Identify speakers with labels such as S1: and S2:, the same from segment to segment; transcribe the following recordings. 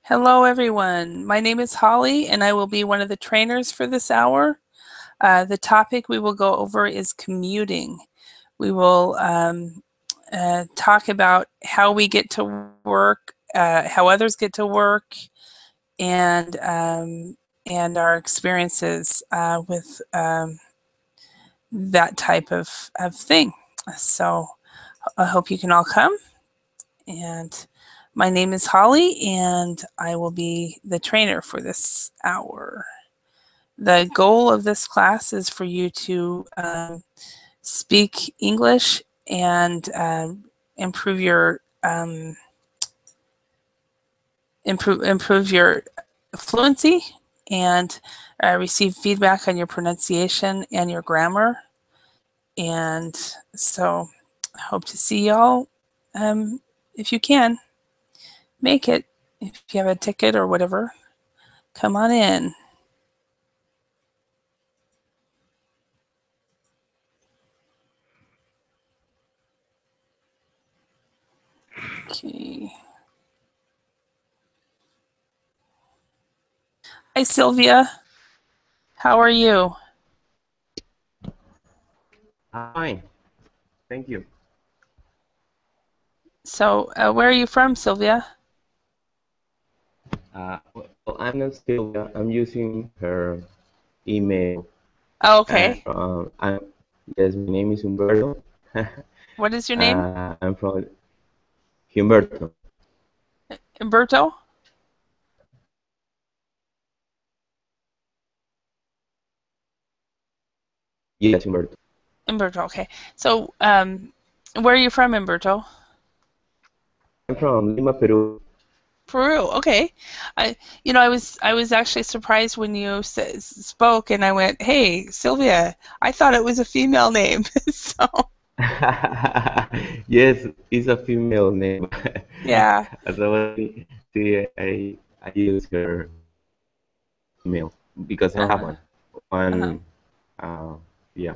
S1: Hello, everyone. My name is Holly, and I will be one of the trainers for this hour. The topic we will go over is commuting. We will talk about how we get to work, how others get to work, and our experiences with that type of thing. So I hope you can all come. And my name is Holly, and I will be the trainer for this hour. The goal of this class is for you to speak English and improve your improve your fluency and receive feedback on your pronunciation and your grammar. And so I hope to see y'all if you can. Make it. If you have a ticket or whatever, come on in. Okay. Hi, Sylvia. How are you?
S2: Fine, thank you.
S1: So, where are you from, Sylvia?
S2: Well, I'm not Sylvia. I'm using her email.
S1: Oh,
S2: Uh,
S1: okay.
S2: um, I'm, yes, my name is Humberto.
S1: What is your name?
S2: I'm from Humberto.
S1: Umberto?
S2: Yes, Humberto.
S1: Umberto, okay. So, where are you from, Umberto?
S2: I'm from Lima, Peru.
S1: Peru. Okay. I was actually surprised when you spoke, and I went, "Hey, Sylvia." I thought it was a female name. So,
S2: Yes, it's a female name.
S1: yeah.
S2: As I was see, I use her email because I don't have
S1: Uh-huh.
S2: one.
S1: Uh-huh.
S2: One, uh, yeah.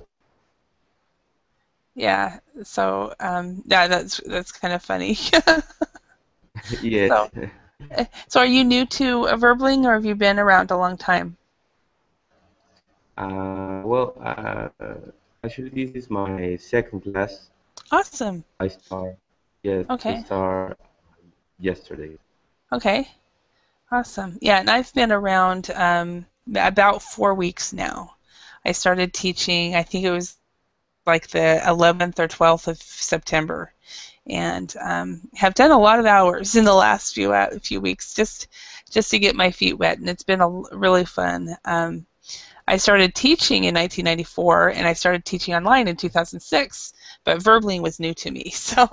S1: Yeah. So, yeah, that's kind of funny.
S2: Yes.
S1: So, so are you new to Verbling, or have you been around a long time?
S2: Well, actually, this is my second class.
S1: Awesome.
S2: I start, yes, I
S1: Okay.
S2: start yesterday.
S1: Okay. Awesome. Yeah, and I've been around about 4 weeks now. I started teaching, I think it was like the 11th or 12th of September, and have done a lot of hours in the last few weeks just to get my feet wet, and it's been really fun. I started teaching in 1994, and I started teaching online in 2006, but Verbling was new to me, so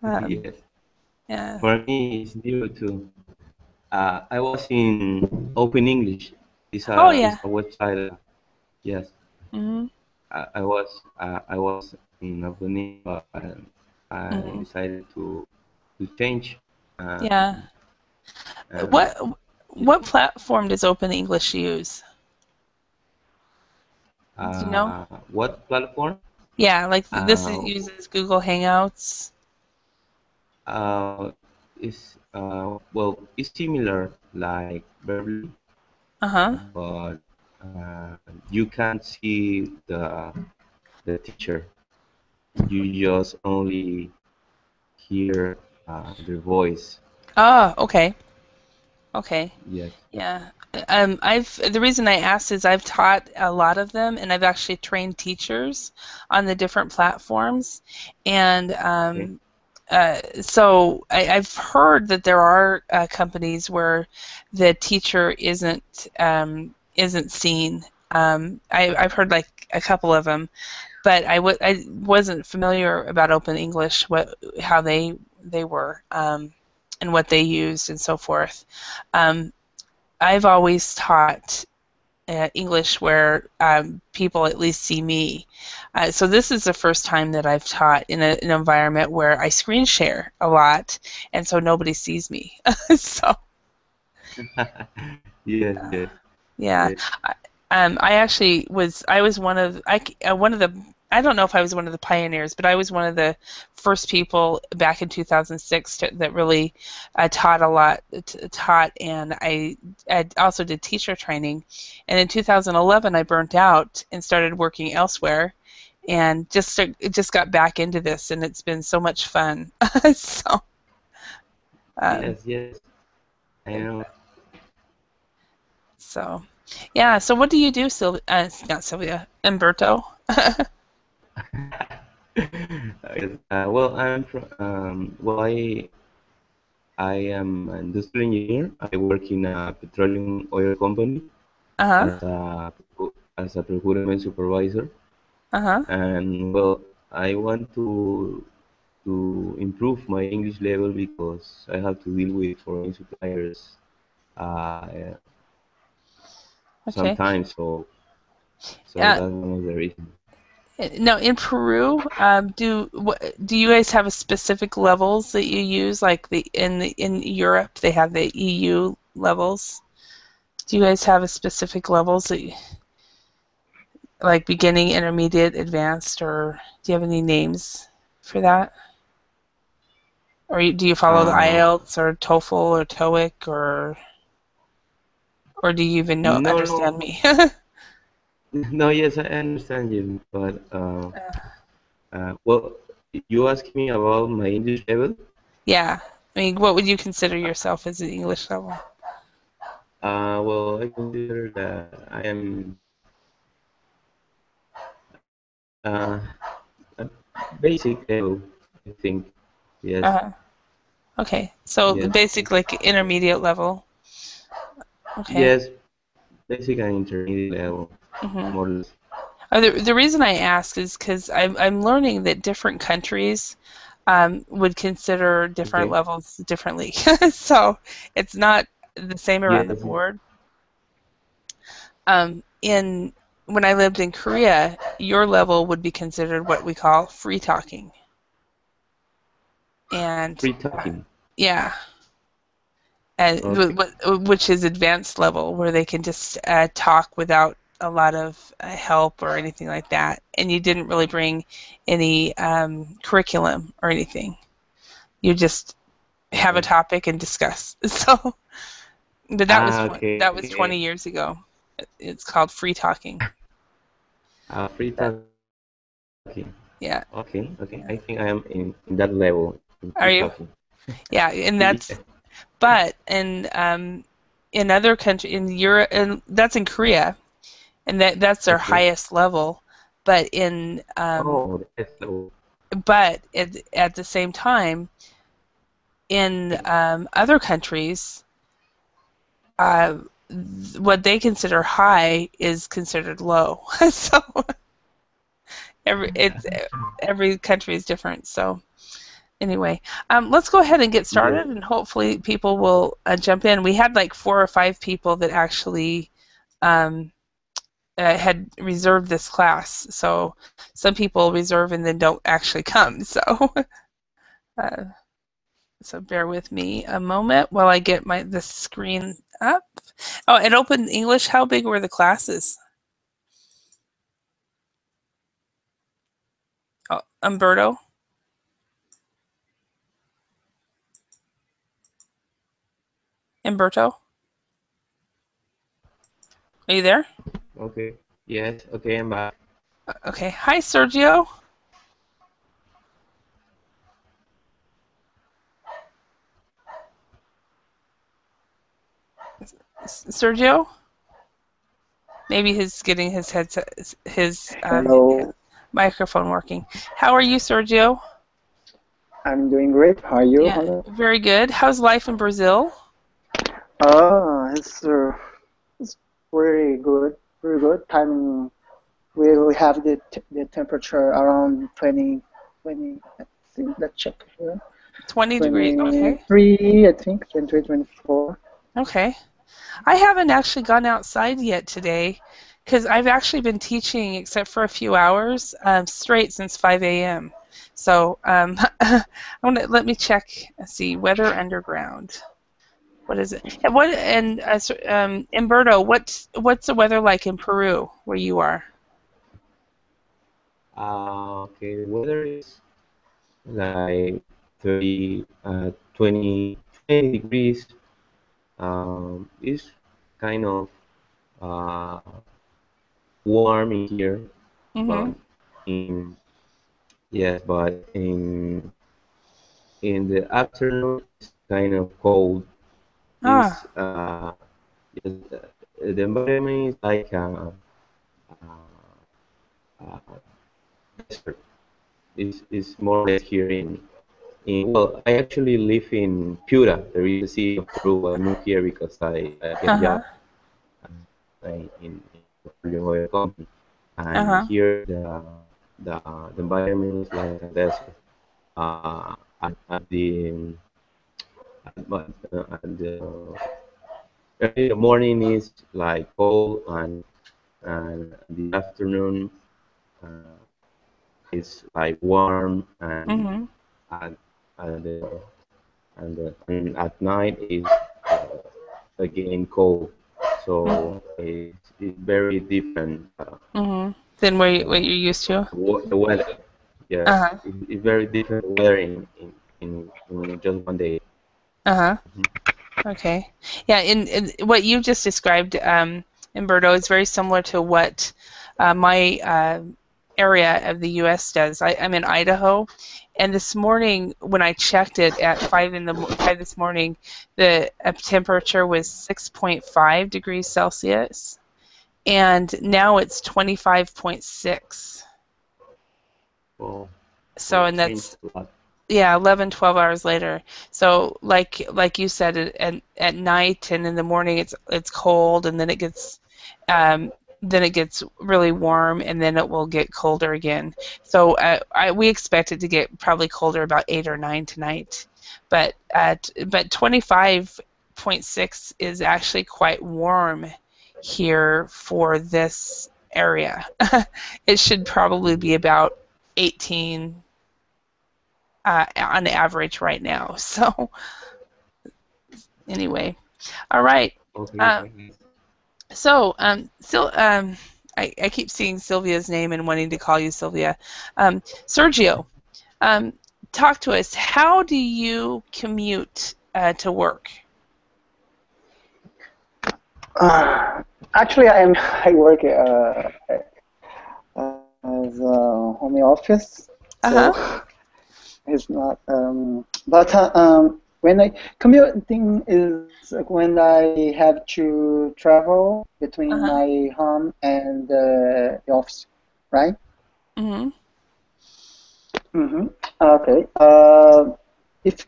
S1: um,
S2: Yes,
S1: yeah.
S2: for me, it's new too. I was in Open English.
S1: Oh
S2: It's
S1: yeah.
S2: a website. Yes,
S1: Hmm.
S2: I was in Open English, but I
S1: Hmm.
S2: decided to change.
S1: Yeah.
S2: Um, and
S1: What
S2: yes,
S1: what platform does Open English use? Do you know?
S2: what platform?
S1: Yeah, like
S2: Uh,
S1: uses Google Hangouts.
S2: Uh, well, it's similar like verbally,
S1: Uh-huh.
S2: but you can't see the teacher. You just only hear their voice.
S1: Oh, okay. Okay.
S2: Yes.
S1: Yeah. The reason I asked is I've taught a lot of them, and I've actually trained teachers on the different platforms, and
S2: Okay.
S1: so I've heard that there are companies where the teacher isn't seen. I've heard like a couple of them, but I wasn't familiar about Open English, how they were, and what they used and so forth. Um, I've always taught English where people at least see me. So this is the first time that I've taught in an environment where I screen share a lot, and so nobody sees me. So
S2: Yes, yes,
S1: yeah,
S2: yes.
S1: I actually was one of the I don't know if I was one of the pioneers, but I was one of the first people back in 2006 that really taught a lot, taught, and I also did teacher training. And in 2011, I burnt out and started working elsewhere, and just got back into this, and it's been so much fun. So, um,
S2: Yes, yes, I know.
S1: so yeah. So what do you do, Sylvia? Not Sylvia, Umberto.
S2: Yes, well, I am an industrial engineer. I work in a petroleum oil company
S1: Uh-huh.
S2: as a procurement supervisor.
S1: Uh-huh.
S2: And well, I want to improve my English level because I have to deal with foreign suppliers uh,
S1: Okay.
S2: sometimes. So
S1: Uh,
S2: that's one of the reasons.
S1: Now in Peru, do you guys have a specific levels that you use? Like in Europe, they have the EU levels. Do you guys have a specific levels like beginning, intermediate, advanced, or do you have any names for that? Or do you follow the
S2: Uh,
S1: IELTS or TOEFL or TOEIC or do you even know
S2: no, no,
S1: understand me?
S2: no. Yes, I understand you, but well, you asked me about my English level.
S1: Yeah. I mean, what would you consider yourself as an English level?
S2: Well, I consider that I am uh, a basic level, I think. Yes,
S1: Uh, okay. So the
S2: yes,
S1: basic like intermediate level. Okay.
S2: yes, basic and intermediate level,
S1: hmm
S2: more or less.
S1: The reason I ask is because I'm learning that different countries would consider different
S2: Okay.
S1: levels differently. So it's not the same around the
S2: Yes.
S1: board. In When I lived in Korea, your level would be considered what we call free talking, and
S2: Free talking.
S1: yeah, and
S2: Okay.
S1: which is advanced level where they can just talk without a lot of help or anything like that, and you didn't really bring any curriculum or anything. You just have a
S2: Okay.
S1: topic and discuss. So, but
S2: Okay.
S1: that was 20 years ago. It's called free talking.
S2: Free
S1: That,
S2: talking.
S1: yeah.
S2: Okay. Okay.
S1: Yeah.
S2: I think I am in that level in
S1: Are
S2: free
S1: you?
S2: talking.
S1: Yeah, and
S2: Yeah.
S1: that's but in other countries in Europe, and that's in Korea, and that's their
S2: Okay.
S1: highest level. But in
S2: Oh, that's level.
S1: but at the same time, in other countries, uh, what they consider high is considered low. So every country is different. So anyway, let's go ahead and get
S2: Yes.
S1: started, and hopefully people will jump in. We had like 4 or 5 people that actually um, had reserved this class. So some people reserve and then don't actually come. So uh, so bear with me a moment while I get the screen up. Oh, it opened English. How big were the classes? Oh, Umberto, Umberto, are you there?
S2: Okay. Yes. Okay. I'm back.
S1: Okay. Hi, Sergio. Sergio. Maybe he's getting his headset, his
S3: Hello,
S1: microphone working. How are you, Sergio?
S3: I'm doing great. How are you?
S1: Yeah,
S3: Hello.
S1: very good. How's life in Brazil?
S3: It's very good, very good. Time we have the temperature around 20. I think let's check here.
S1: 20 degrees. Okay.
S3: 23, I think 23, 24.
S1: Okay. I haven't actually gone outside yet today because I've actually been teaching, except for a few hours, straight since 5 a.m. So let me check and see weather underground. What is it? And Umberto, what's the weather like in Peru where you are?
S2: Okay, the weather is like 30, 20 degrees. It's kind of uh, warm in here, but
S1: Mhm.
S2: in yes, but in the afternoon it's kind of cold. It's
S1: Ah.
S2: yes, the environment is like a desert. Is more or less here in well, I actually live in Piura. There is a city of Peru. I moved here because I get a
S1: Uh-huh.
S2: job in a petroleum oil company, and
S1: Uh-huh.
S2: here the the environment is like a desert. At the at the early in the morning is like cold, and the afternoon uh, is like warm,
S1: Mhm.
S2: at, at the and at night is again cold.
S1: Mhm.
S2: So it's very different.
S1: Mhm. Than what
S2: The,
S1: what you're used to.
S2: the weather, yes,
S1: Uh-huh.
S2: it's very different weather in just one day.
S1: Uh-huh.
S2: Mhm.
S1: Okay. Yeah, in what you just described, Umberto, is very similar to what my area of the U.S. does. I'm in Idaho, and this morning when I checked it at 5 this morning, the temperature was 6.5 degrees Celsius, and now it's 25.6.
S2: Well,
S1: So,
S2: it
S1: and
S2: changed
S1: that's
S2: a lot.
S1: yeah, 11, 12 hours later. So like you said, at night and in the morning it's cold, and um, then it gets really warm, and then it will get colder again. So we expect it to get probably colder about 8 or 9 tonight, but 25.6 is actually quite warm here for this area. It should probably be
S2: Mhm.
S1: about 18 on average right now. So anyway, all right.
S2: Okay,
S1: Uh,
S2: okay, nice.
S1: I keep seeing Sylvia's name and wanting to call you Sylvia. Sergio, um, talk to us. How do you commute to work?
S3: Actually, I work as a home office,
S1: Uh
S3: so
S1: huh.
S3: it's not. But when I commuting is when I have to travel
S1: Uh
S3: between
S1: huh.
S3: my home and the office, right?
S1: Mhm.
S3: Mm-hmm. Okay. If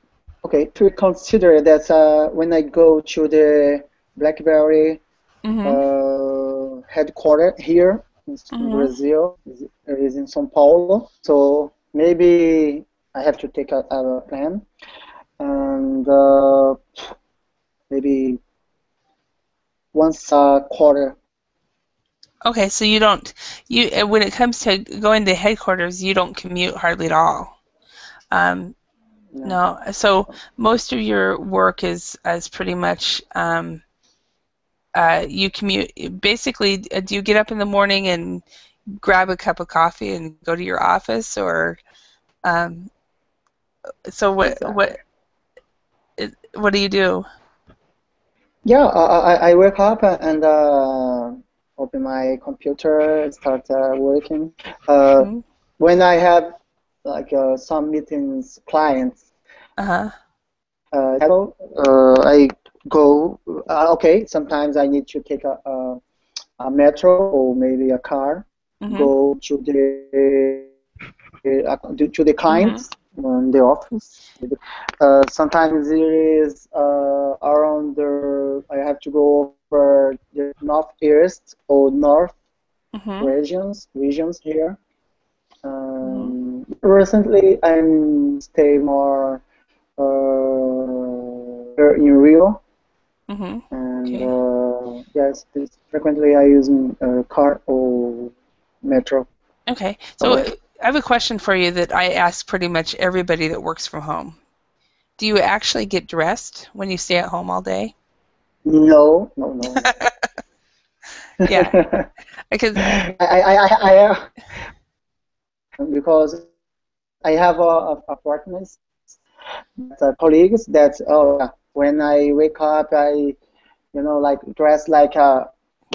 S3: if we consider that when I go to the BlackBerry
S1: Mhm.
S3: headquarters here in
S1: Mhm.
S3: Brazil, is in São Paulo. So maybe I have to take a plan, and maybe once a quarter.
S1: Okay, so you don't when it comes to going to headquarters, you don't commute hardly at all. Um,
S3: No.
S1: no, so most of your work is pretty much you commute. Basically, do you get up in the morning and grab a cup of coffee and go to your office, or um, so
S3: Exactly.
S1: what do you do?
S3: Yeah, I wake up and open my computer, start working. Uh,
S1: Hmm.
S3: when I have like some meetings, clients,
S1: Uh-huh.
S3: I go. Okay, sometimes I need to take a metro or maybe a car,
S1: Hmm.
S3: go to the clients
S1: Hmm.
S3: in the office. Sometimes there is around the I have to go over the northeast or north
S1: Hmm.
S3: regions here.
S1: Hmm.
S3: Recently, I'm stay more here in Rio,
S1: Hmm.
S3: and
S1: Okay.
S3: yes, frequently I use car or metro
S1: Okay. So
S3: subway.
S1: I have a question for you that I ask pretty much everybody that works from home. Do you actually get dressed when you stay at home all day?
S3: No, no, no.
S1: Yeah, because
S3: I because I have a partners, colleagues that, oh yeah, when I wake up, like dress like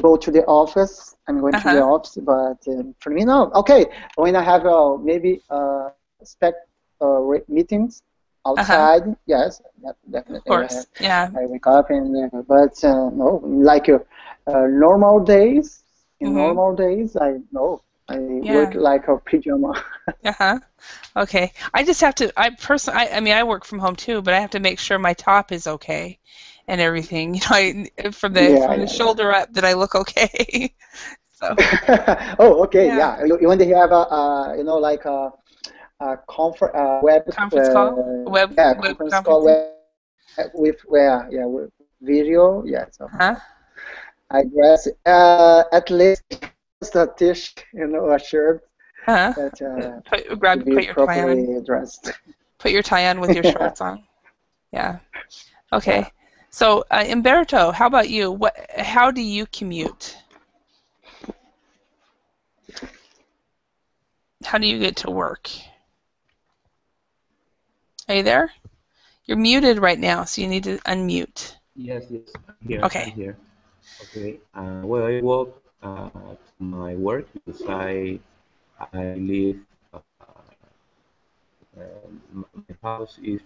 S3: go to the office. I'm going to the
S1: Uh-huh.
S3: office, but for me, no. Okay, when I have maybe meetings
S1: Uh-huh.
S3: outside, yes,
S1: Of
S3: definitely
S1: course. Yeah.
S3: I wake up and but no, like normal days. In
S1: Mhm.
S3: normal days, I no, I work
S1: Yeah.
S3: like a pajama.
S1: Uh-huh. Okay. I just have to I mean I work from home too, but I have to make sure my top is okay and everything. From the
S3: Yeah,
S1: from the
S3: yeah, yeah.
S1: shoulder up that I look okay. So,
S3: Oh, okay,
S1: yeah.
S3: yeah. You want to have like web,
S1: Conference call?
S3: yeah,
S1: Web
S3: conference call
S1: conferencing?
S3: with where, yeah, with video, yeah. So
S1: Huh?
S3: I dress at least just a t-shirt, a shirt
S1: Huh?
S3: that to be
S1: Put your tie on.
S3: properly dressed.
S1: Put your tie on with your
S3: Yeah,
S1: shorts on. Yeah.
S3: yeah.
S1: Okay. So, Umberto, how about you? How do you commute? How do you get to work? Are you there? You're muted right now, so you need to unmute.
S2: Yes, yes, I'm here. I'm
S1: Okay.
S2: here. Okay. Well, I walk to my work because I live. My house is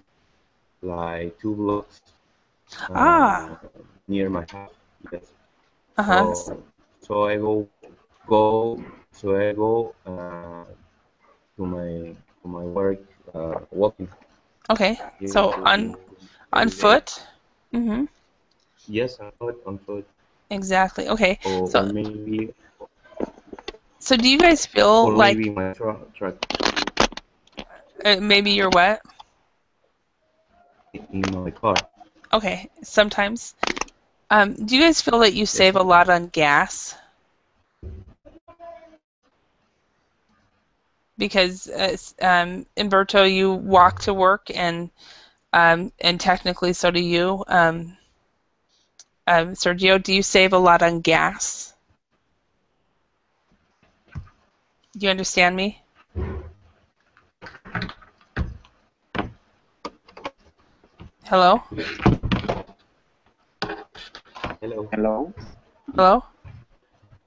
S2: like 2 blocks
S1: Ah.
S2: uh, near my house. Yes.
S1: Uh-huh.
S2: So I go so I go to my work walking.
S1: Okay.
S2: Yes,
S1: So on
S2: walking
S1: on
S2: every day.
S1: foot? Mm-hmm.
S2: Yes, on foot,
S1: Exactly. Okay.
S2: or maybe
S1: So do you guys feel
S2: or maybe
S1: like
S2: my truck
S1: maybe you're what?
S2: in my car.
S1: Okay. Sometimes. Do you guys feel that you
S2: Yes,
S1: save a lot
S2: sometimes.
S1: on gas? Because Umberto, you walk to work and technically so do you. Sergio, do you save a lot on gas? Do you understand me? Hello?
S2: Hello.
S3: Hello.
S1: Hello?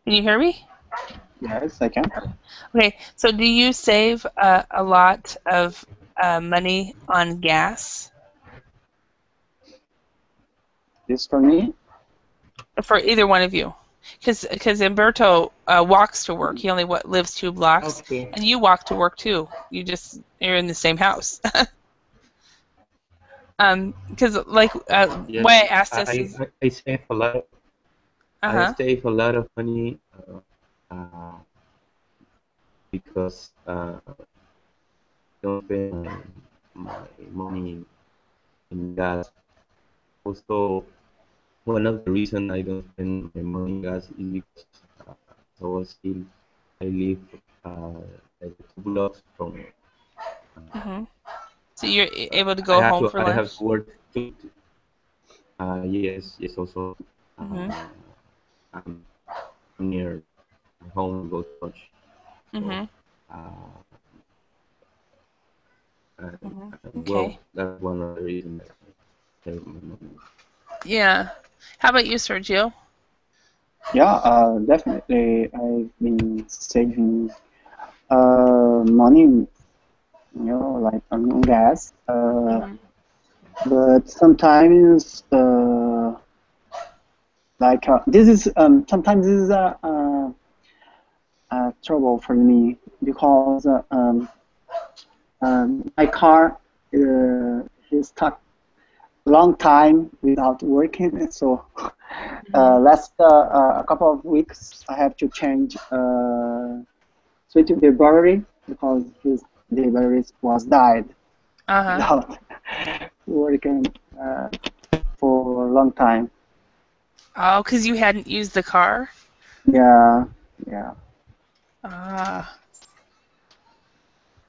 S1: Can you hear me?
S3: Yes, I can.
S1: Okay, so do you save a lot of money on gas
S3: This for me.
S1: for either one of you? Because Umberto walks to work. He only lives 2 blocks,
S2: Okay.
S1: and you walk to work too. You're in the same house. Because why I
S2: Yes,
S1: asked this is
S2: I save a lot. I
S1: uh-huh.
S2: save a lot of money uh, because don't spend my money in gas. Also, one of the reason I don't spend my money in gas is because so still I live uh, like 2 blocks from.
S1: Hmm. So you're able to go home for
S2: I have
S1: lunch.
S2: to work yes, yes. Also,
S1: Hmm.
S2: uh, I'm near my home. Go to lunch. So,
S1: Hmm.
S2: uh,
S1: Hmm.
S2: well,
S1: Okay.
S2: that's one of the reasons I save my money.
S1: Yeah. How about you, Sergio?
S3: Yeah, definitely. I've been saving money, like on gas.
S1: Hmm.
S3: But sometimes, like this is sometimes this is a trouble for me because my car is stuck long time without working. So
S1: Hmm.
S3: last a couple of weeks, I have to change switch the battery because the battery was died
S1: Uh-huh.
S3: without working uh, for a long time.
S1: Oh, because you hadn't used the car?
S3: Yeah, yeah.
S1: Ah,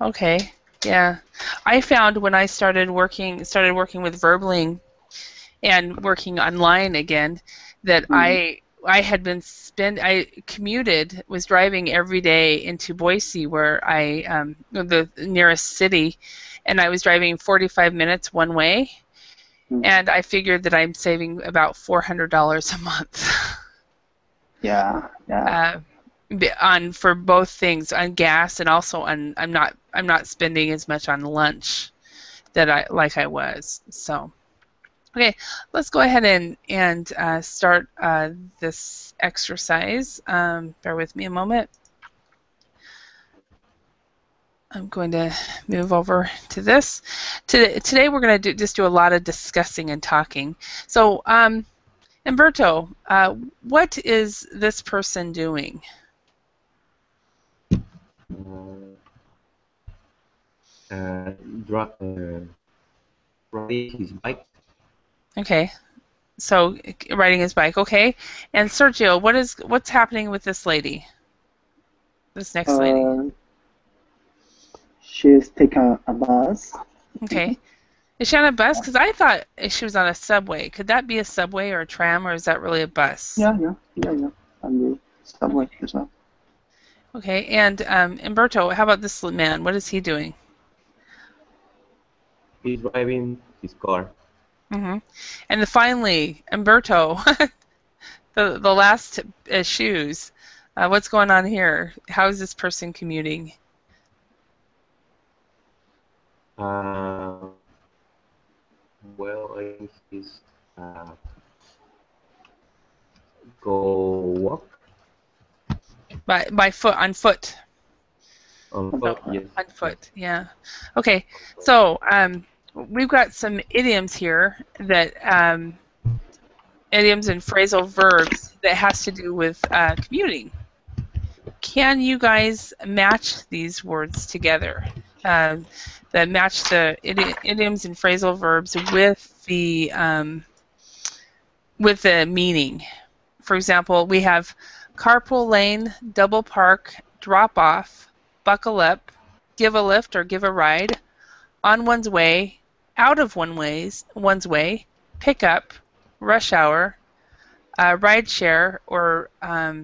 S1: okay. Yeah. I found when I started working with Verbling and working online again that
S3: Mhm.
S1: I commuted, was driving every day into Boise, where the nearest city, and I was driving 45 minutes one way,
S3: Mm.
S1: and I figured that I'm saving about $400 a month.
S3: Yeah, yeah.
S1: uh, for both things, on gas, and also on I'm not spending as much on lunch that I was. So okay, let's go ahead and start this exercise. Bear with me a moment. I'm going to move over to this. Today we're going to just do a lot of discussing and talking. So, Umberto, what is this person doing?
S2: Uh, uh, dri riding his bike.
S1: Okay, so riding his bike. Okay, and Sergio, what's happening with this lady? This next lady.
S3: Uh, she's taking a bus.
S1: Okay, is she on a bus? Because I thought she was on a subway. Could that be a subway or a tram, or is that really a bus?
S3: Yeah, yeah, yeah, yeah. On the subway
S1: Okay.
S3: as well.
S1: Okay, and Umberto, how about this man? What is he doing?
S2: He's driving his car.
S1: Hmm. And finally, Umberto, the last shoes. What's going on here? How is this person commuting?
S2: Uh, well, I think he's go walk
S1: By foot, on foot.
S2: on foot.
S3: Okay.
S2: Yes,
S1: On
S2: yes.
S1: foot, yeah. Okay, so we've got some idioms here that idioms and phrasal verbs that has to do with commuting. Can you guys match these words together? Um, that match the idioms and phrasal verbs with the meaning. For example, we have carpool lane, double park, drop off, buckle up, give a lift or give a ride, on one's way, out of one's way, pick up, rush hour, ride share, or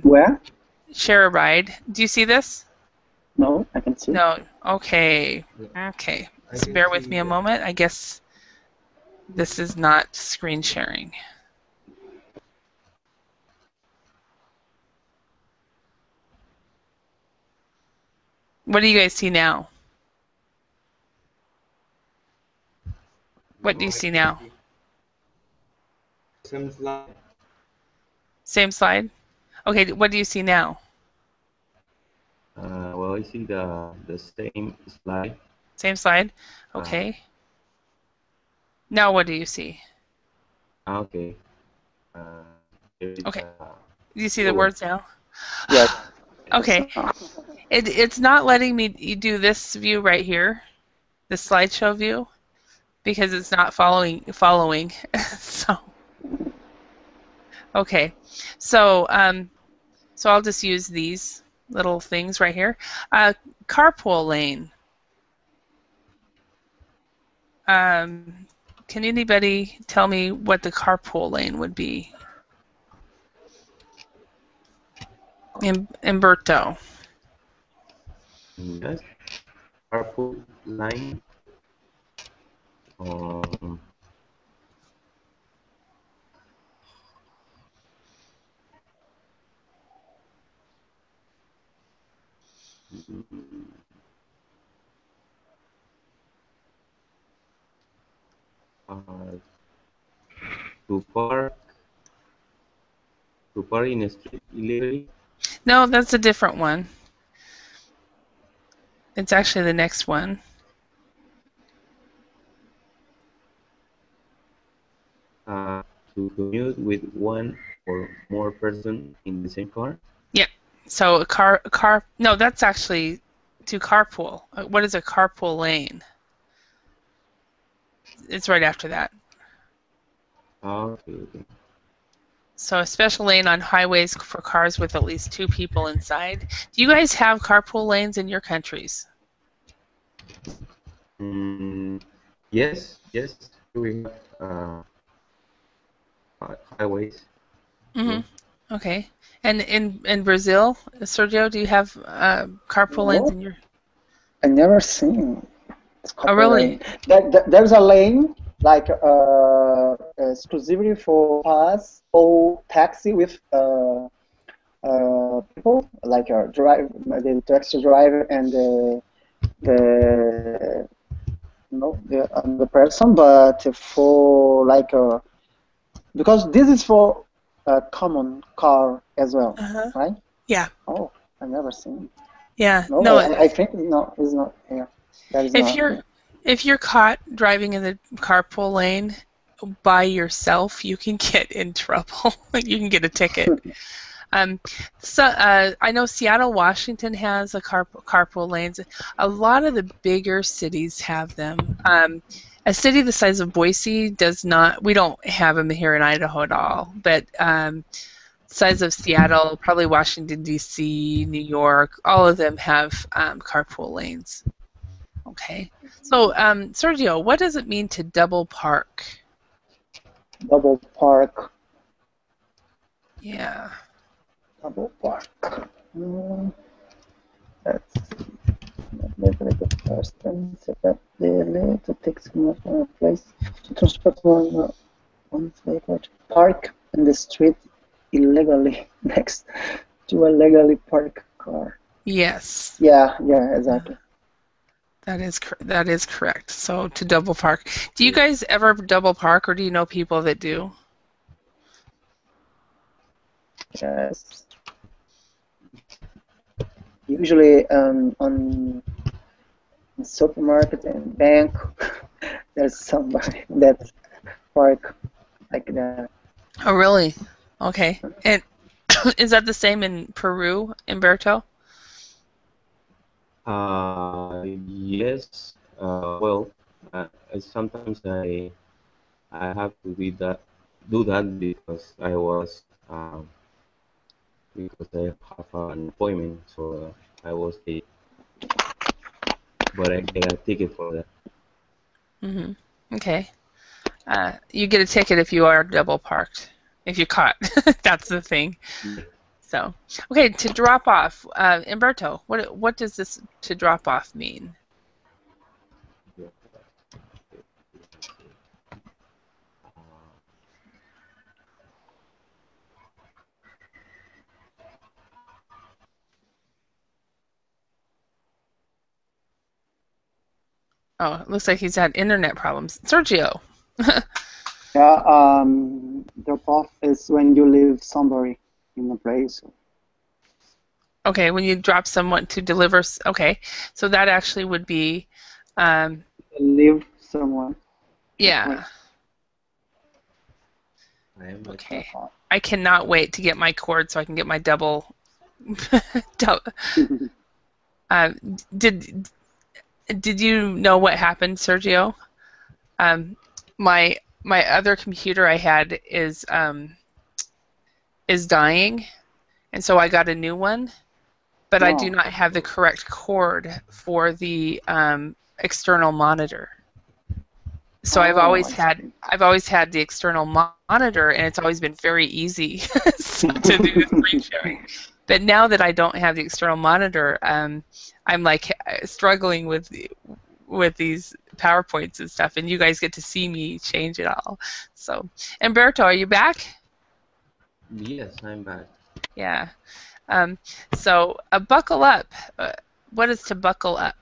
S3: Where?
S1: share a ride. Do you see this?
S3: No, I can see.
S1: No. Okay.
S2: Yeah,
S1: Okay.
S2: I
S1: Just
S2: can
S1: bear with
S2: see
S1: me a
S2: that.
S1: moment. I guess this is not screen sharing. What do you guys see now? What do you
S2: No, I
S1: see
S2: can
S1: now?
S2: see some slide.
S1: Same slide? Okay, what do you see now?
S2: Well, I see the same slide.
S1: Same slide?
S2: Uh,
S1: Okay. Now what do you see?
S2: okay. Uh, there is
S1: Okay. Do you see the
S2: yellow.
S1: words now?
S3: Yes. Yes.
S1: Okay. It's not letting me do this view right here, the slideshow view, because it's not following. So okay. So so I'll just use these little things right here. Uh, Carpool lane. Um, can anybody tell me what the carpool lane would be? Umberto.
S2: Yes. Purple line. Um, uh, to park in a street illegally.
S1: No, that's a different one. It's actually the next one.
S2: Uh, to commute with one or more person in the same car.
S1: Yep. So a car. No, that's actually to carpool. What is a carpool lane? It's right after that.
S2: Okay, okay.
S1: So a special lane on highways for cars with at least two people inside. Do you guys have carpool lanes in your countries?
S2: Mm, yes, yes. We have highways.
S1: Hmm.
S2: Yes.
S1: Okay. And in Brazil, Sergio, do you have carpool lanes
S3: No,
S1: in your?
S3: I never seen this
S1: Oh,
S3: couple
S1: really?
S3: lane. There's a lane like exclusively for bus or taxi with people like the taxi driver and the the another person, but for like because this is for a common car as well,
S1: Uh-huh.
S3: right?
S1: Yeah.
S3: Oh, I never seen.
S1: Yeah.
S3: No,
S1: No,
S3: I think no, it's not here. That is
S1: if
S3: not
S1: you're
S3: here.
S1: if you're caught driving in the carpool lane by yourself, you can get in trouble. You can get a ticket. Um, I know Seattle, Washington has a carpool lanes. A lot of the bigger cities have them. A city the size of Boise does not. We don't have them here in Idaho at all. But size of Seattle, probably Washington D.C., New York, all of them have carpool lanes. Okay. So, Sergio, what does it mean to double park?
S3: Double park.
S1: Yeah.
S3: Double park. That's definitely the first and second daily to take someone from a place to transport one's vehicle to park in the street illegally next to a legally parked car.
S1: Yes.
S3: Yeah, yeah, exactly.
S1: That is correct. So to double park. Do you
S2: Yeah.
S1: guys ever double park, or do you know people that do?
S3: Yes. Usually on the supermarket and bank, there's somebody that park like that.
S1: Oh, really? Okay. And is that the same in Peru, Umberto?
S2: Yes. Well, sometimes I have to do that because because I have an appointment, so I was late, but I get a ticket for that.
S1: Hmm. Okay. You get a ticket if you are double parked, if you're caught. That's the thing.
S2: Yeah.
S1: So, okay, to drop off, Umberto, what does this to drop off mean?
S2: Yeah. Uh,
S1: Oh, it looks like he's had internet problems. Sergio.
S3: Yeah, drop off is when you leave somebody in a place.
S1: Okay, when you drop someone to deliver. Okay, so that actually would be, um,
S3: Leave someone in a
S1: yeah.
S3: place.
S2: I am back.
S1: Okay.
S3: Drop off.
S1: I cannot wait to get my cord so I can get my double. dou- uh, did did you know what happened, Sergio? Um, my other computer I had is dying, and so I got a new one, but I do
S3: No.
S1: not have the correct cord for the external monitor. So
S3: Oh, I see.
S1: I've always had the external monitor, and it's always been very easy to do the screen sharing. But now that I don't have the external monitor, I'm like struggling with these PowerPoints and stuff, and you guys get to see me change it all. So, Umberto, are you back?
S2: Yes, I'm back.
S1: Yeah. Um, so, buckle up. What is to buckle up?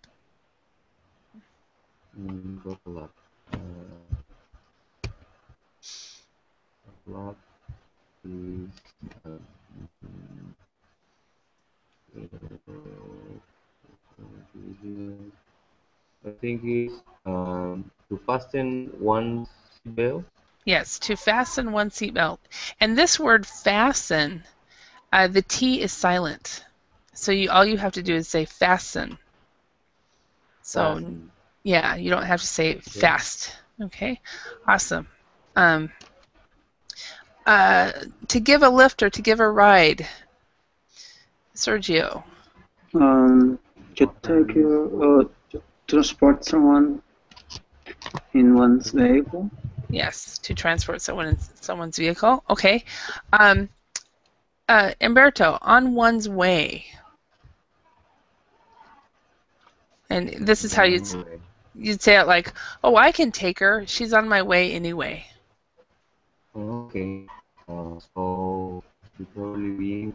S2: Buckle up. Buckle up is uh, I think is to fasten one's belt.
S1: Yes, to fasten one seatbelt. And this word fasten, the T is silent. So all you have to do is say fasten. So
S2: Fasten.
S1: yeah, you don't have to say
S2: Okay.
S1: fast. Okay, awesome. Um, uh, to give a lift or to give a ride, Sergio.
S3: Um, to take
S2: Is
S3: to transport someone in one's vehicle.
S1: Yes, to transport someone in someone's vehicle. Okay. Um, Umberto, on one's way. And this is how
S2: One way.
S1: you'd say it like, "Oh, I can take her. She's on my way anyway."
S2: Okay. So you probably be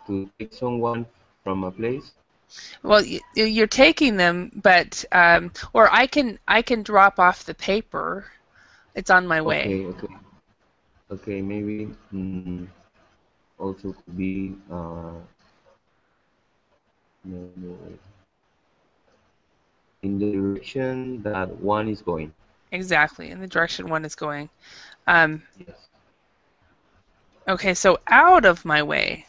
S2: to take someone from a place.
S1: Well, you're taking them, but or I can drop off the paper. It's on my way.
S2: Okay, okay, okay. Maybe also could be maybe in the direction that one is going.
S1: Exactly, in the direction one is going. Um,
S2: Yes.
S1: okay, so out of my way.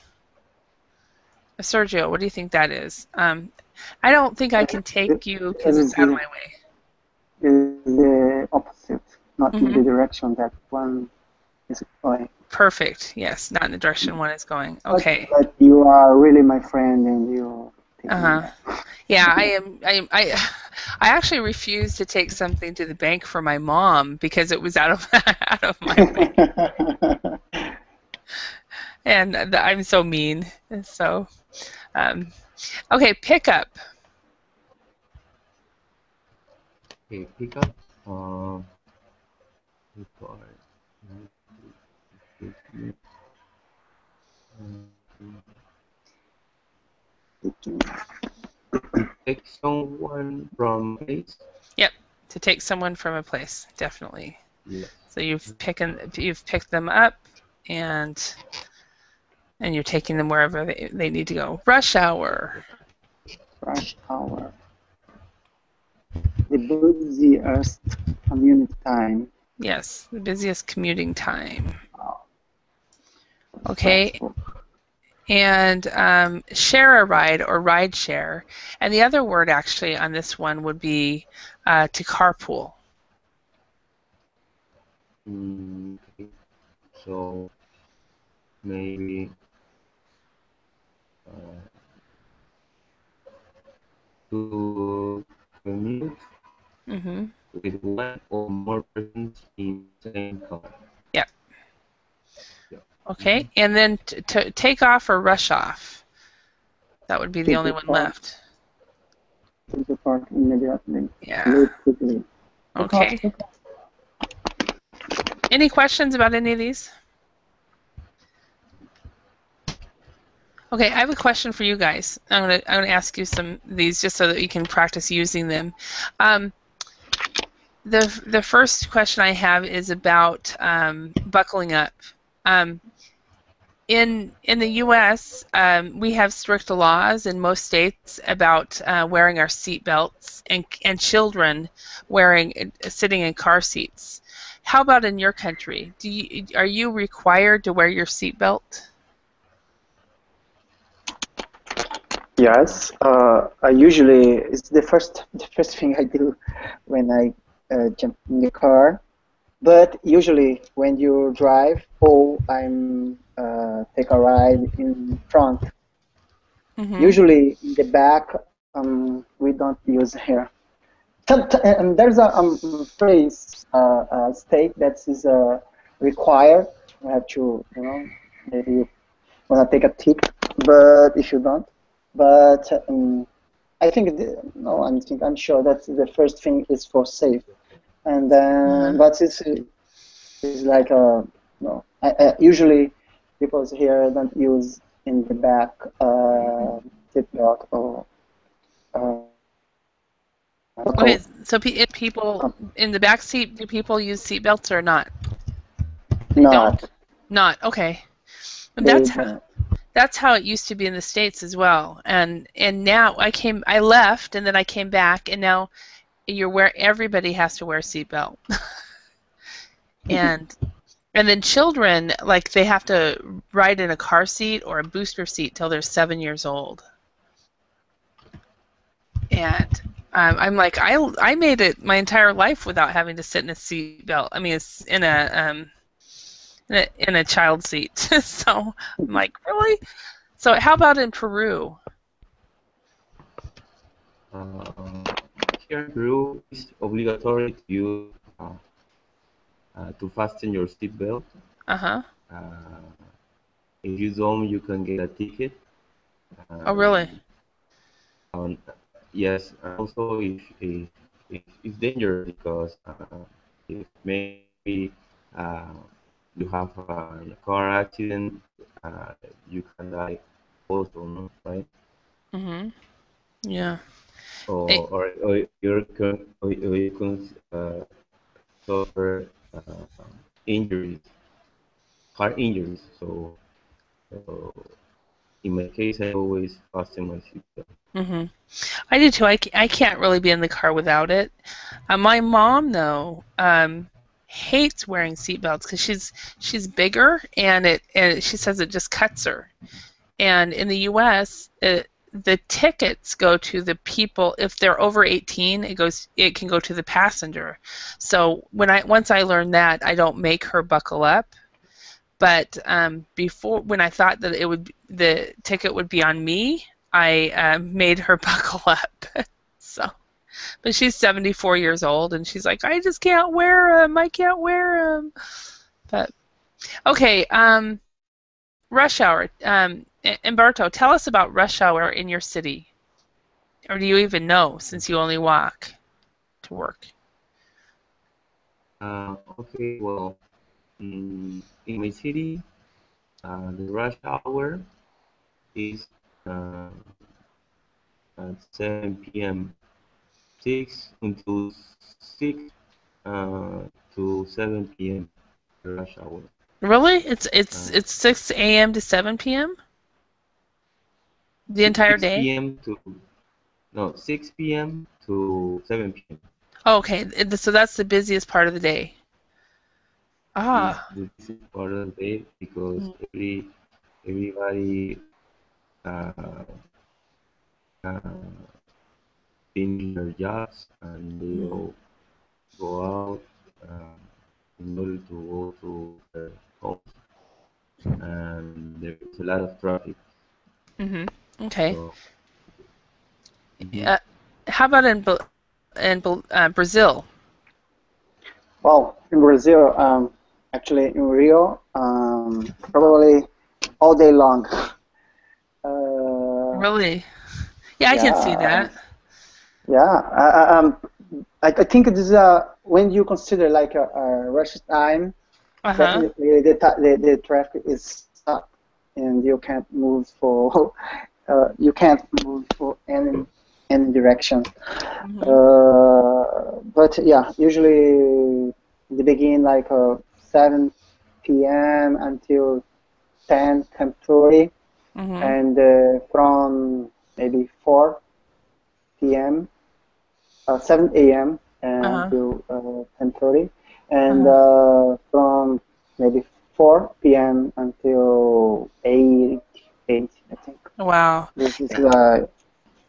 S1: Sergio, what do you think that is? I don't think I can
S3: It
S1: take you because it's
S3: is
S1: out of
S3: the
S1: my way.
S3: opposite, not in
S1: Hmm.
S3: the direction that one is going.
S1: Perfect. Yes, not in the direction one is going. Okay.
S3: But you are really my friend, and you take me
S1: Uh-huh.
S3: back.
S1: Yeah, I am. I actually refused to take something to the bank for my mom because it was out of out of my way, and I'm so mean. So, um, okay, pick up.
S2: Okay, pick up. Pick up. To take someone from a place.
S1: Yep, to take someone from a place, definitely.
S2: Yes.
S1: So you've picked them up, and you're taking them wherever they need to go. Rush hour.
S3: Rush hour, the busiest community time.
S1: Yes, the busiest commuting time.
S3: Oh,
S1: Okay,
S3: stressful.
S1: and share a ride or ride share. And the other word actually on this one would be to carpool.
S2: Okay. So maybe uh, to commute
S1: Hmm.
S2: with one or more persons in the same car.
S1: Yeah.
S2: Yeah.
S1: Okay. And then to take off or rush off. That would be the
S3: To
S1: only one
S3: depart,
S1: left.
S3: to depart immediately.
S1: Yeah.
S3: Leave quickly. Take off,
S1: Okay.
S3: take off.
S1: Any questions about any of these? Okay, I have a question for you guys. I'm gonna ask you some of these just so that you can practice using them. Um, the first question I have is about buckling up. Um, in the U.S., we have strict laws in most states about wearing our seat belts and children wearing sitting in car seats. How about in your country? Are you required to wear your seat belt?
S3: Yes, I usually it's the first thing I do when I jump in the car. But usually when you drive, I'm take a ride in front.
S1: Mm-hmm.
S3: Usually in the back, we don't use here. And there's a phrase, state that is required. You have to, maybe you wanna take a tip, but if you don't, but I think no, I'm sure that the first thing is for safe, and
S1: Uh-huh.
S3: then but it's like no. Usually people here don't use in the back seatbelt or
S1: Okay,
S3: buckle.
S1: so if people in the back seat, do people use seat belts or not? They don't?
S3: Not
S1: Not. Okay. And
S3: they
S1: that's how
S3: don't.
S1: that's how it used to be in the States as well. And now I left and then I came back and now everybody has to wear a seatbelt. and and then children like they have to ride in a car seat or a booster seat till they're 7 years old. And I'm like I made it my entire life without having to sit in a seatbelt. I mean, it's in a child seat. So I'm like, really? So how about in Peru?
S2: Here in Peru, it's obligatory to use to fasten your seatbelt.
S1: Uh huh.
S2: Uh, if you don't, you can get a ticket.
S1: Oh, really?
S2: Um, um, yes, and also if it's dangerous because if maybe uh, you have a car accident, uh, you can die also, no, right?
S1: Mhm. Yeah. I,
S2: Or you can suffer injuries, heart injuries. So in my case, I always fasten my seatbelt.
S1: mhm. I do too. I can't really be in the car without it. My mom though hates wearing seatbelts because she's bigger and she says it just cuts her. And in the U.S., the tickets go to the people. If they're over 18, it can go to the passenger. So once I learned that, I don't make her buckle up. But before, when I thought that the ticket would be on me, I made her buckle up. So, but she's 74 years old, and she's like, I just can't wear them. I can't wear them. But okay, rush hour. Umberto, tell us about rush hour in your city, or do you even know since you only walk to work?
S2: Okay, well, in my city, the rush hour is uh, at 7 p.m. 6 until 6 uh, to 7 p.m. rush hour.
S1: Really? It's it's
S2: Uh,
S1: it's 6 a.m. to 7 p.m. the entire
S2: 6
S1: day.
S2: p.m. to no 6 p.m. to 7 p.m.
S1: Oh, okay, so that's the busiest part of the day.
S2: is
S1: Ah.
S2: the busy part of the day because
S1: Mm,
S2: everybody uh, uh, finish their jobs and they
S1: mhm,
S2: all go out uh, in order to go to their homes, and there is a lot of traffic.
S1: mhm. Okay.
S2: So, mhm.
S1: Uh, how about Brazil?
S3: Well, in Brazil, actually in Rio, probably all day long. Uh,
S1: Really? Yeah, I can see
S3: yeah,
S1: that.
S3: yeah. I think it is when you consider like a rush time,
S1: Uh-huh.
S3: definitely the traffic is stuck and you can't move for you can't move for any direction.
S1: Mhm.
S3: But yeah, usually they begin like 7 p.m. until 10:30,
S1: Mhm.
S3: and from maybe 4 p.m. 7 a.m.
S1: Uh-huh.
S3: until 10:30, and
S1: Uh-huh.
S3: from maybe 4 p.m. until 8, I think.
S1: Wow.
S3: This is
S1: Eh,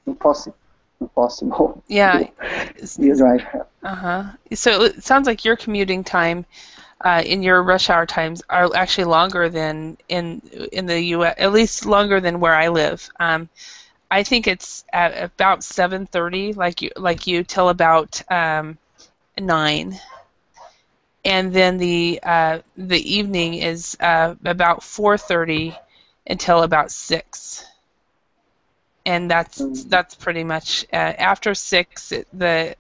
S3: impossible.
S1: Yeah.
S3: you you drive.
S1: Uh-huh. So it sounds like your commuting time in your rush hour times are actually longer than in the U.S., at least longer than where I live. I think it's at about 7:30, like you till about 9, and then the evening is about 4:30 until about 6. And
S3: Mm,
S1: that's pretty much after 6. The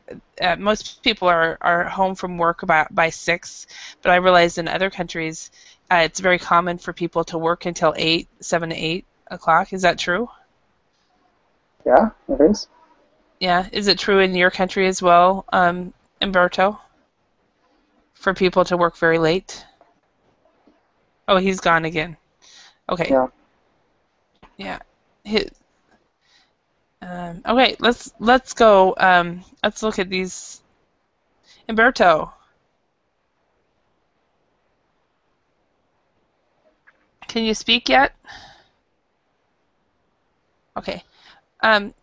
S1: most people are home from work about by 6, but I realize in other countries it's very common for people to work until 8, 7 to 8 o'clock. Is that true?
S3: yeah, it is.
S1: Yeah. Is it true in your country as well, Umberto, for people to work very late? Oh, he's gone again. Okay.
S3: Yeah.
S1: Yeah. Hi- okay. Let's go. Let's look at these. Umberto, can you speak yet? Okay.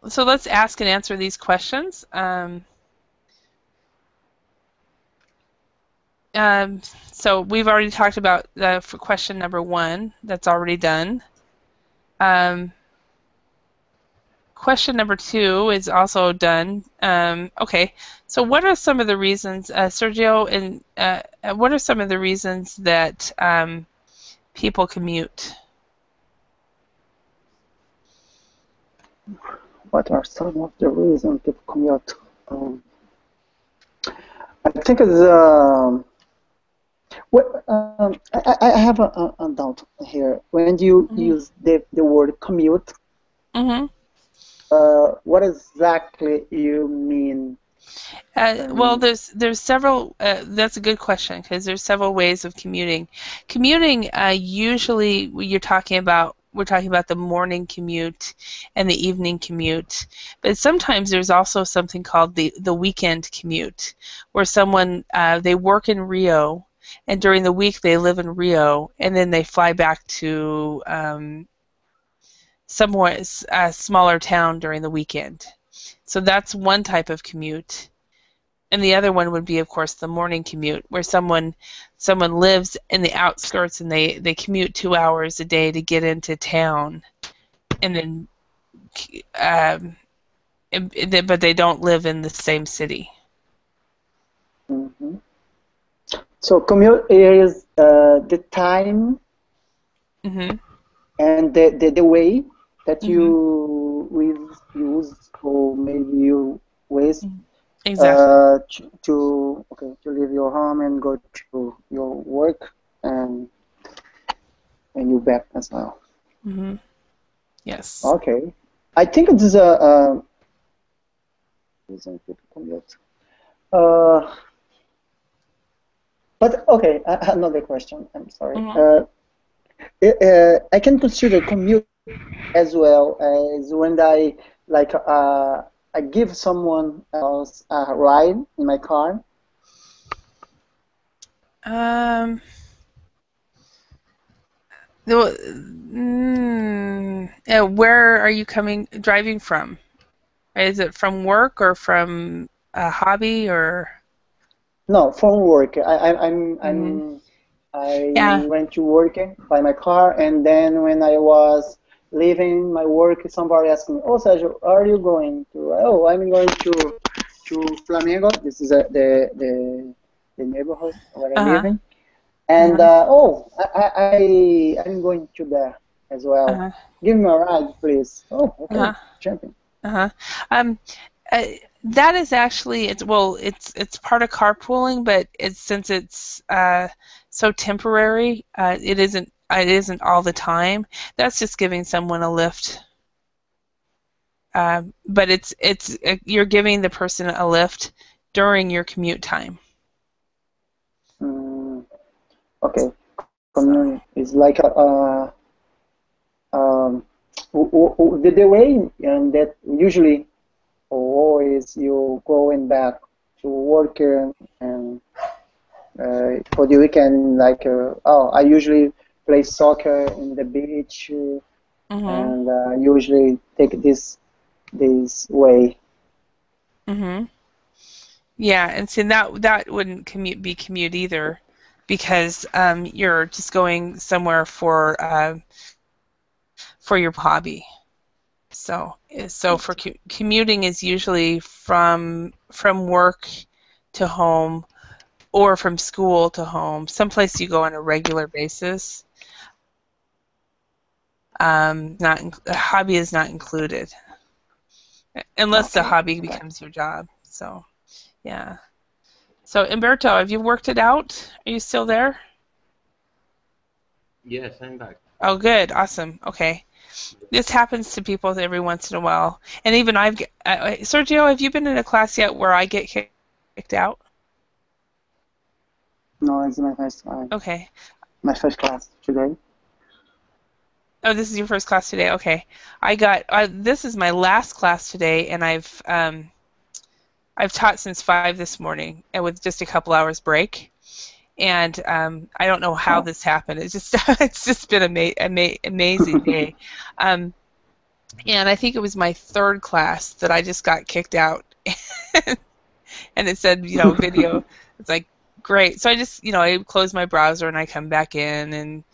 S1: So let's ask and answer these questions. Um, so we've already talked about for question number 1. That's already done. Um, question number 2 is also done. Okay. So what are some of the reasons, Sergio, and what are some of the reasons that people commute?
S3: What are some of the reasons people commute? I think it's I have a doubt here. When you
S1: Mm-hmm.
S3: use the word commute,
S1: Mm-hmm.
S3: what exactly you mean?
S1: Well,
S3: Um,
S1: there's several. That's a good question because there's several ways of commuting. Commuting, usually we're talking about the morning commute and the evening commute, but sometimes there's also something called the weekend commute, where someone they work in Rio, and during the week they live in Rio, and then they fly back to somewhat a smaller town during the weekend. So that's one type of commute. And the other one would be, of course, the morning commute, where someone lives in the outskirts and they commute 2 hours a day to get into town, and then um, but they don't live in the same city.
S3: mhm. So commute is the time
S1: Mhm.
S3: and the way that
S1: Mhm.
S3: you will use or maybe you waste
S1: Mhm. Exactly.
S3: to leave your home and go to your work and you back as well.
S1: Mhm. Yes.
S3: Okay, I think it is a reason people commute. Uh, but okay, another question. I'm sorry.
S1: Mhm.
S3: I can consider commute as well as when I give someone else a ride in my car.
S1: Um. the- where are you driving from? Is it from work or from a hobby or?
S3: No, from work.
S1: Mhm.
S3: I
S1: Yeah.
S3: went to working by my car, and then when I was leaving my work, somebody asked me, "Oh, Sergio, are you going to?" Oh, I'm going to Flamengo. This is the neighborhood where I live
S1: Uh-huh.
S3: in. And
S1: Uh-huh.
S3: I'm going to there as well.
S1: Uh-huh.
S3: Give me a ride, please. Oh, okay,
S1: Uh-huh.
S3: champion.
S1: Uh-huh. Um, uh, that is actually it's part of carpooling, but it's since it's so temporary, it isn't all the time. That's just giving someone a lift. But it's you're giving the person a lift during your commute time.
S3: Mm, okay,
S1: So.
S3: community is like um, the way and that usually always you going back to work and for the weekend like oh I usually play soccer in the beach
S1: Mhm.
S3: and usually take this way.
S1: Mhm. Yeah, and see that wouldn't be commute either, because you're just going somewhere for your hobby. So for commuting is usually from work to home or from school to home, someplace you go on a regular basis. Not a hobby is not included unless the
S3: Okay,
S1: hobby
S3: okay.
S1: becomes your job. So yeah. So Umberto, have you worked it out? Are you still there?
S2: Yes, I'm back.
S1: Oh, good, awesome. Okay, this happens to people every once in a while, and even Sergio, have you been in a class yet where I get kicked out?
S3: No, it's my first time.
S1: Okay.
S3: My first class today.
S1: Oh, this is your first class today. Okay. This is my last class today, and I've taught since 5 this morning, and with just a couple hours break. And I don't know how
S3: Oh,
S1: this happened. It's just it's just been amazing day. Um, and I think it was my third class that I just got kicked out, and it said, video. It's like great. So I just, I close my browser and I come back in, and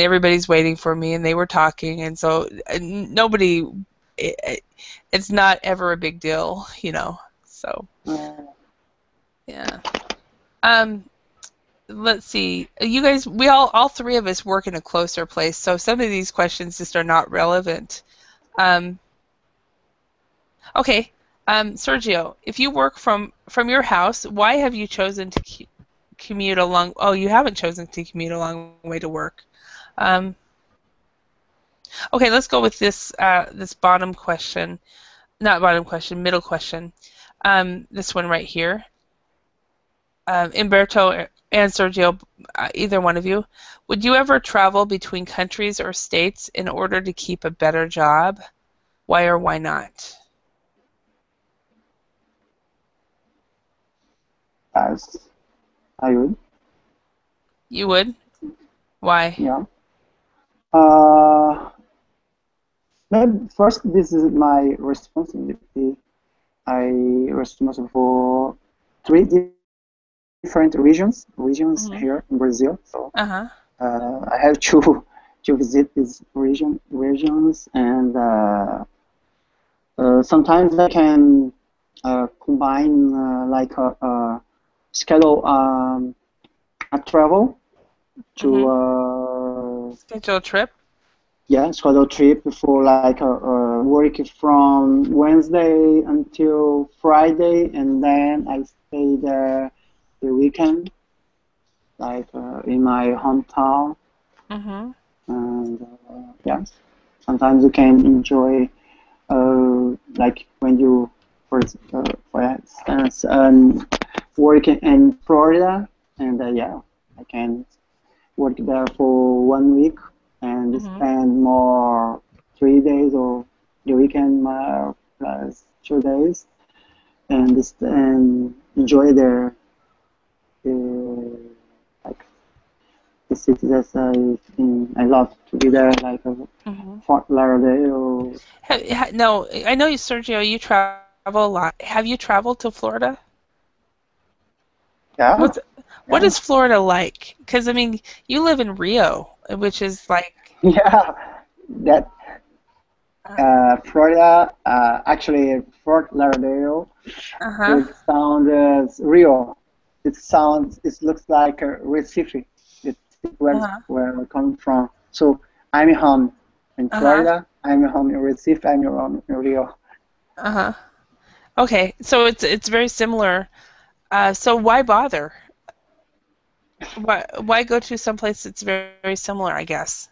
S1: everybody's waiting for me, and they were talking, and so nobody. It's not ever a big deal. So
S3: uh,
S1: yeah. Um, let's see. You guys, we all three of us work in a closer place, so some of these questions just are not relevant. Um, okay, Sergio, if you work from your house, why have you chosen to commute a long? Oh, you haven't chosen to commute a long way to work. Um, okay, let's go with this bottom question, not bottom question, middle question. This one right here. Umberto and Sergio, either one of you, would you ever travel between countries or states in order to keep a better job? Why or why not?
S3: As I would,
S1: You would? Why?
S3: yeah. Uh, Maybe first, this is my responsibility. I responsible for three different regions
S1: Hmm.
S3: here in Brazil. So
S1: Uh-huh.
S3: I have to to visit these regions, and sometimes I can combine like a schedule a travel to
S1: Hmm. Schedule a trip?
S3: yeah, schedule trip for like a work from Wednesday until Friday, and then I stay there the weekend, like in my hometown,
S1: Hmm.
S3: and yeah, sometimes you can enjoy like when you for instance work in Florida, and yeah, I can work there for 1 week and
S1: Hmm.
S3: spend more 3 days or the weekend more plus 2 days and enjoy the like the cities that I love to be there like
S1: Hmm.
S3: Fort Lauderdale.
S1: No, I know you, Sergio, you travel a lot. Have you traveled to Florida?
S3: Yeah,
S1: What's what
S3: yeah,
S1: is Florida like? Because I mean, you live in Rio, which is like,
S3: yeah. That
S1: uh,
S3: Florida, actually Fort Lauderdale,
S1: uh-huh,
S3: it sounds real. It looks like a Recife. It's
S1: uh-huh,
S3: where I come from. So I'm home in
S1: uh-huh,
S3: Florida. I'm home in Recife. I'm home in Rio.
S1: uh-huh. Okay, so it's very similar. So why bother? Why go to some place that's very similar, I guess.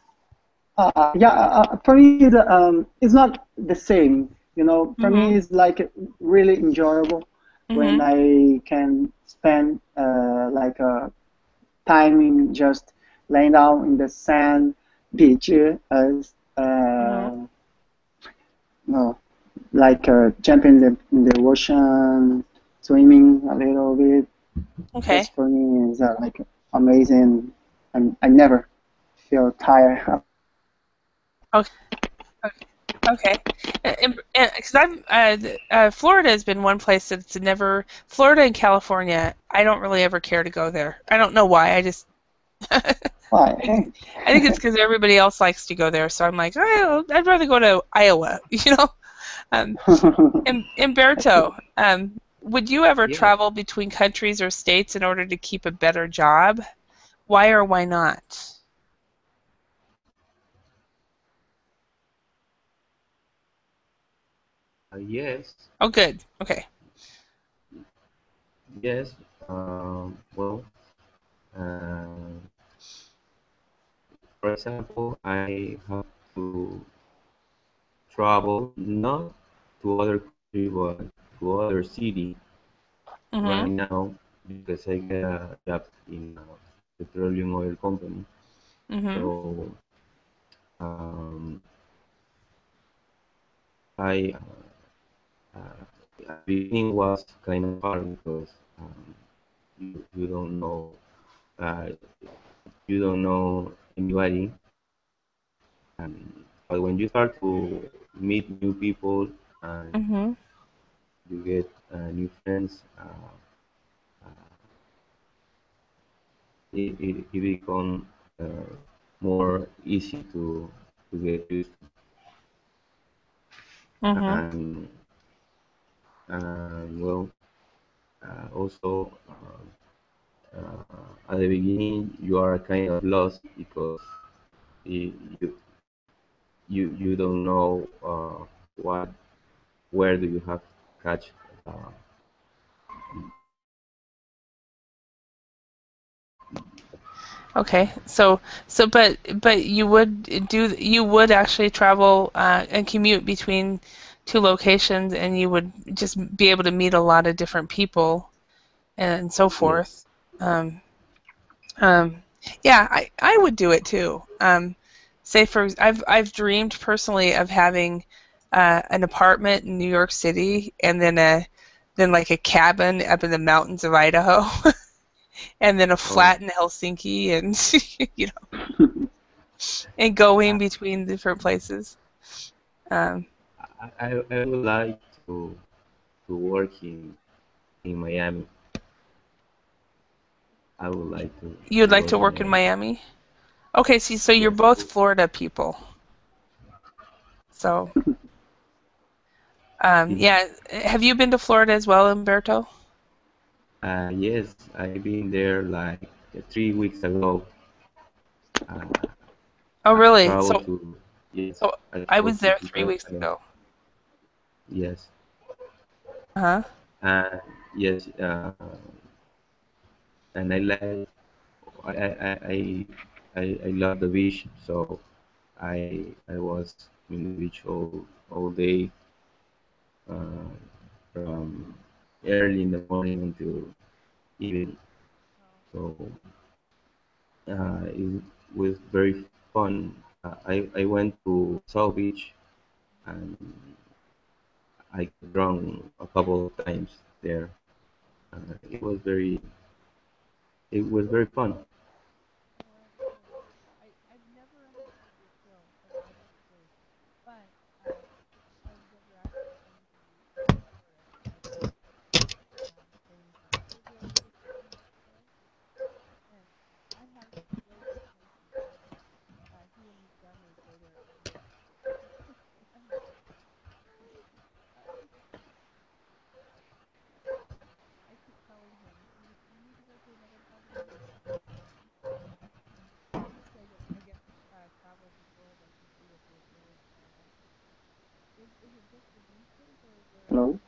S3: Yeah, for me, it's not the same. You know, for me,
S1: Mm-hmm.
S3: it's like really enjoyable when
S1: Mm-hmm.
S3: I can spend like time in just laying down in the sand, beach,
S1: Mm-hmm.
S3: no, like jumping in the ocean, swimming a little bit. That's
S1: Okay.
S3: for me is like amazing, and I never feel tired.
S1: Okay. Okay. Because Florida has been one place that's never, Florida and California, I don't really ever care to go there. I don't know why. I just, I
S3: Why?
S1: think it's because everybody else likes to go there. So I'm like, oh, I'd rather go to Iowa, you know? Um, Umberto, would you ever
S2: Yes,
S1: travel between countries or states in order to keep a better job? Why or why not?
S2: yes,
S1: Oh, good. Okay.
S2: yes. Well, uh, for example, I have to travel not to other country but to other city right
S1: Mhm.
S2: now because I get a job in a petroleum oil company.
S1: Mhm.
S2: So um, I at the beginning was kind of hard because you don't know uh, you don't know anybody, but when you start to meet new people and
S1: Mhm.
S2: you get new friends, it becomes uh, more easy to get used to.
S1: Mhm.
S2: And well, also. At the beginning, you are kind of lost because you you don't know what where do you have to catch uh,
S1: Okay. But you would actually travel and commute between two locations, and you would just be able to meet a lot of different people and so
S2: yes.
S1: forth. Um, um, yeah, I would do it too. Say for I've dreamed personally of having an apartment in New York City, and then like a cabin up in the mountains of Idaho, and then a
S2: Oh,
S1: flat in Helsinki, and you know, and going between different places. Um,
S2: I would like to work in Miami. I would like
S1: you'd
S2: to
S1: like to
S2: work in
S1: work in
S2: Miami.
S1: Miami? Okay, see, so you're
S2: Yes.
S1: both Florida people. So,
S2: Yes.
S1: yeah, have you been to Florida as well, Umberto?
S2: Yes, I've been there like 3 weeks ago. Uh,
S1: Oh,
S2: I
S1: really?
S2: traveled to yes,
S1: So
S2: I
S1: I
S2: traveled
S1: was there
S2: to
S1: three
S2: that
S1: weeks ago.
S2: yes,
S1: Uh-huh.
S2: and yes, and I like I I I I, I love the beach, so I was in the beach all day, uh, from early in the morning until evening. So it was very fun. I went to South Beach and I got drunk a couple of times there. It was very fun.
S1: Oh, that's cool. I've never understood the appeal of either place, but I've never actually been to Florida. I've been to Sturgis and Orlando, and I have great information because he and his family go there every year. And he goes there I keep telling him, you need to go to another part of the U.S. Obviously, I get travel to Florida to see what the appeal is of Florida. Is it just the beaches, or is there
S3: Hello,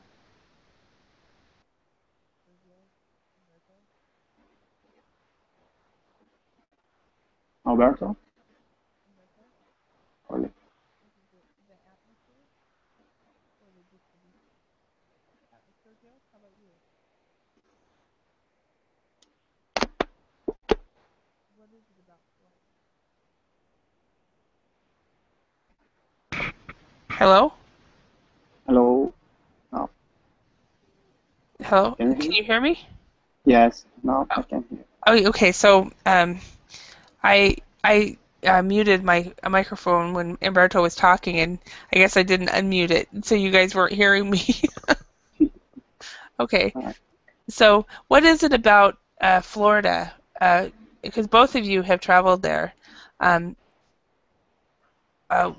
S1: Sergio, Humberto?
S3: Alberto.
S1: Humberto?
S3: Hola.
S1: Is it the atmosphere, or just the beaches? Sergio, how about you? What is it about Florida? Hello?
S3: Hello. No,
S1: Hello?
S3: can you hear
S1: Can
S3: me?
S1: you hear me?
S3: Yes. No, I
S1: Oh,
S3: can hear.
S1: oh okay. So, I muted my microphone when Umberto was talking, and I guess I didn't unmute it, so you guys weren't hearing me. Okay.
S3: Uh,
S1: So, what is it about Florida? Because both of you have traveled there. Um, uh,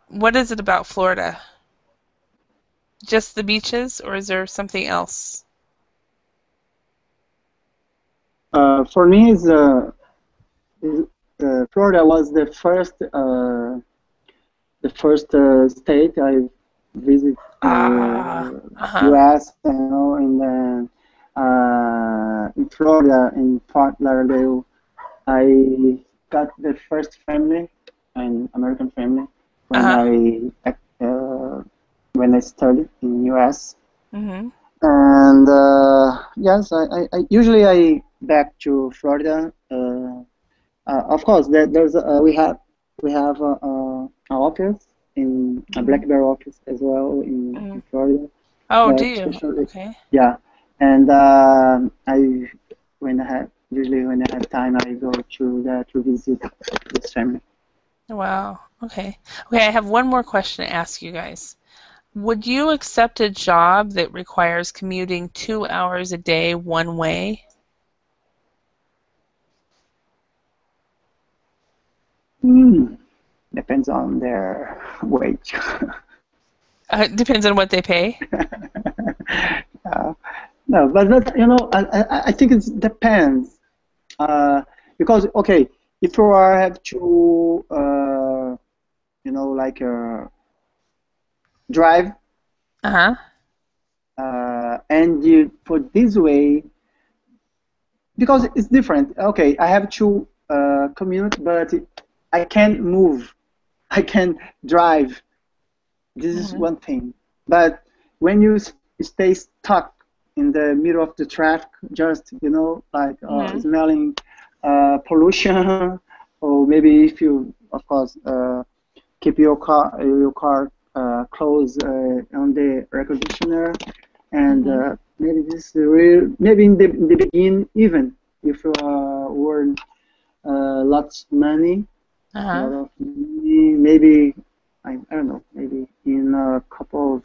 S1: what is it about Florida? Just the beaches, or is there something else?
S3: for me, Florida was the first state I visit
S1: Ah, uh-huh,
S3: U.S. In Florida, in Fort Lauderdale, I got the first family, an American family, when
S1: uh-huh.
S3: I studied in U.S.
S1: Mm-hmm.
S3: And yes, I usually I back to Florida. Of course, we have an office in a
S1: Mm-hmm.
S3: Black Bear office as well
S1: Mm-hmm.
S3: in Florida.
S1: Oh, do
S3: But
S1: you?
S3: especially,
S1: Okay.
S3: yeah. And I when I have time, I go to visit this family.
S1: Wow. Okay. Okay, I have one more question to ask you guys. Would you accept a job that requires commuting 2 hours a day one way?
S3: Hmm. Depends on their wage.
S1: Depends on what they pay.
S3: uh, no, but I think it depends. Uh, because okay, if you have to like drive
S1: Uh-huh.
S3: and you put this way because it's different. Okay, I have to commute, but I can't move. I can drive. This is
S1: Mhm.
S3: one thing. But when you stay stuck in the middle of the traffic, just like
S1: Mhm.
S3: smelling pollution, or maybe if you, of course, keep your car closed on the air conditioner, and
S1: Mhm.
S3: maybe this is real. Maybe in the beginning, even if you earn lots money, a
S1: Uh-huh.
S3: lot of money, maybe I don't know, maybe in a couple of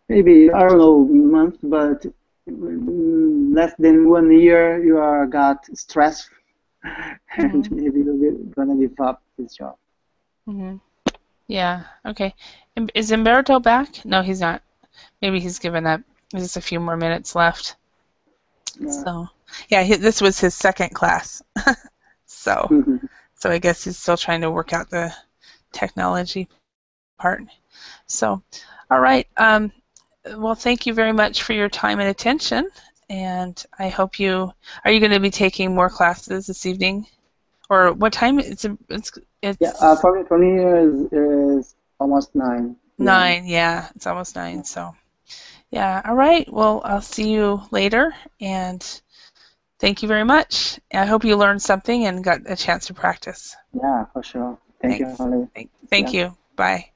S3: maybe I don't know months, but less than 1 year, you are got stressed, and
S1: Mhm.
S3: maybe you're gonna give up this job.
S1: Mhm. Yeah. Okay. Is Umberto back? No, he's not. Maybe he's given up. There's just a few more minutes left.
S3: Yeah.
S1: So, yeah, this was his second class. So,
S3: Mhm.
S1: I guess he's still trying to work out the technology part. So, all right. Well, thank you very much for your time and attention. And I hope are you going to be taking more classes this evening? Or what time?
S3: Yeah.
S1: It's
S3: For me is almost 9 p.m.
S1: 9. Yeah, it's almost 9. So, yeah. All right. Well, I'll see you later. And thank you very much. I hope you learned something and got a chance to practice.
S3: Yeah, for sure. Thank you,
S1: Thanks.
S3: Holly.
S1: Thank
S3: Yeah.
S1: you. Bye.